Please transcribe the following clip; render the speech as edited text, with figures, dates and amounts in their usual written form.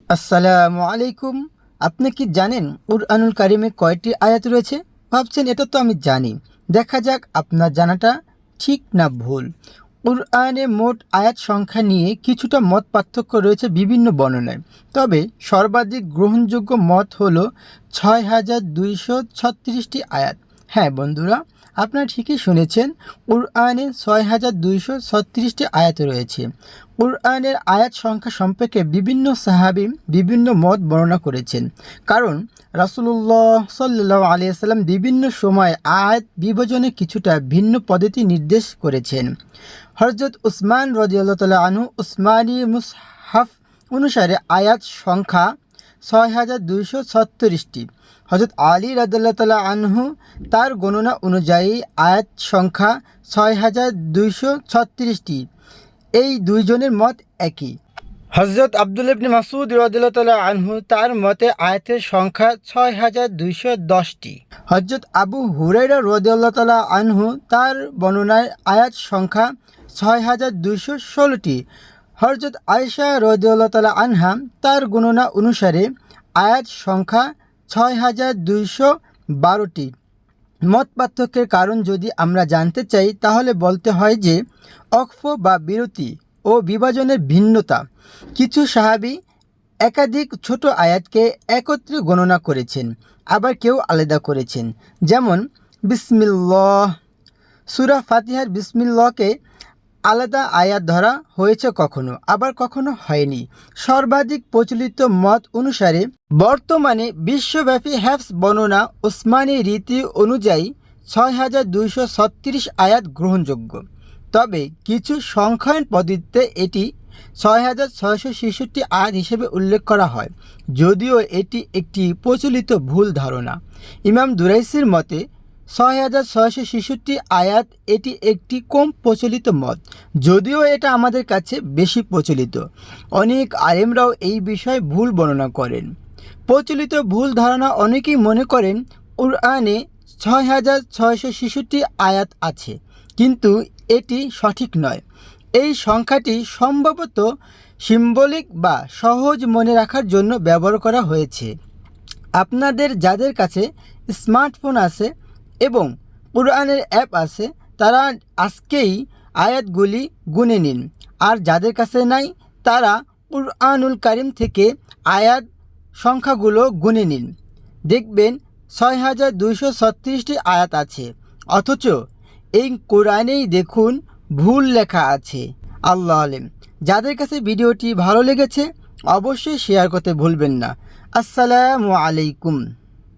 আসসালামু আলাইকুম। আপনি কি জানেন কুরআনুল কারিমে কয়টি আয়াত রয়েছে? ভাবছেন এটা তো আমি জানি। দেখা যাক আপনার জানাটা ঠিক না ভুল। কুরআনে মোট আয়াত সংখ্যা নিয়ে কিছুটা মত পার্থক্য রয়েছে বিভিন্ন বর্ণনায়। তবে সর্বাধিক গ্রহণযোগ্য মত হলো ৬,২৩৬টি আয়াত। হ্যাঁ বন্ধুরা, আপনারা ঠিকই শুনেছেন, কুরআনে ৬,২৩৬টি আয়াত রয়েছে। কুরআনের আয়াত সংখ্যা সম্পর্কে বিভিন্ন সাহাবী বিভিন্ন মত বর্ণনা করেছেন, কারণ রাসূলুল্লাহ সাল্লাল্লাহু আলাইহি ওয়াসাল্লাম বিভিন্ন সময় আয়াত বিভাজনে কিছুটা ভিন্ন পদ্ধতি নির্দেশ করেছেন। হযরত উসমান রাদিয়াল্লাহু তাআলা আনহু উসমানী মুসহাফ অনুসারে আয়াত সংখ্যা ৬,২৩৬টি। হযরত আলী রাদিয়াল্লাহু তাআলা আনহু তার গণনা অনুযায়ী আয়াত সংখ্যা ৬,২৩৬টি। এই দুইজনের মত একই। হযরত আব্দুল্লাহ ইবনে মাসউদ রাদিয়াল্লাহু তাআলা আনহু তার মতে আয়াতের সংখ্যা ৬,২১০টি। হযরত আবু হুরায়রা রাদিয়াল্লাহু তাআলা আনহু তার বর্ণনায় আয়াত সংখ্যা ৬,২১৬টি। হযরত আয়েশা রাদিয়াল্লাহু তাআলা আনহা তার গণনা অনুসারে আয়াত সংখ্যা ৬,২১২টি। মত পার্থক্যের কারণ যদি আমরা জানতে চাই, তাহলে বলতে হয় যে অক্ফ বা বিরতি ও বিভাজনের ভিন্নতা। কিছু সাহাবী একাধিক ছোট আয়াতকে একত্রে গণনা করেছেন, আবার কেউ আলাদা করেছেন। যেমন বিসমিল্লাহ, সূরা ফাতিহার বিসমিল্লাহকে আলাদা আয়াত ধরা হয়েছে কখনো, আবার কখনো হয়নি। সর্বাধিক প্রচলিত মত অনুসারে বর্তমানে বিশ্বব্যাপী হেফজ বর্ণনা উসমানী রীতি অনুযায়ী ৬,২৩৬ আয়াত গ্রহণযোগ্য। তবে কিছু সংখ্যায়ন পদ্ধতিতে এটি ৬,৬৬৬ আয়াত হিসেবে উল্লেখ করা হয়, যদিও এটি একটি প্রচলিত ভুল ধারণা। ইমাম দুরাইসির মতে ৬,৬৬৬ আয়াত এটি একটি কম প্রচলিত মত, যদিও এটা আমাদের কাছে বেশি প্রচলিত। অনেক আলেমরাও এই বিষয়ে ভুল বর্ণনা করেন। প্রচলিত ভুল ধারণা অনেকেই মনে করেন কুরআনে ৬,৬৬৬ আয়াত আছে, কিন্তু এটি সঠিক নয়। এই সংখ্যাটি সম্ভবত সিম্বলিক বা সহজ মনে রাখার জন্য ব্যবহার করা হয়েছে। আপনাদের যাদের কাছে স্মার্টফোন আছে এবং কুরআনের অ্যাপ আছে, তারা আজকেই আয়াতগুলি গুনে নিন, আর যাদের কাছে নাই তারা কুরআনুল কারিম থেকে আয়াত সংখ্যাগুলো গুনে নিন। দেখবেন ৬,২৩৬টি আয়াত আছে, অথচ এই কোরআনেই দেখুন ভুল লেখা আছে। আল্লাহ আলেম। যাদের কাছে ভিডিওটি ভালো লেগেছে অবশ্যই শেয়ার করতে ভুলবেন না। আসসালামু আলাইকুম।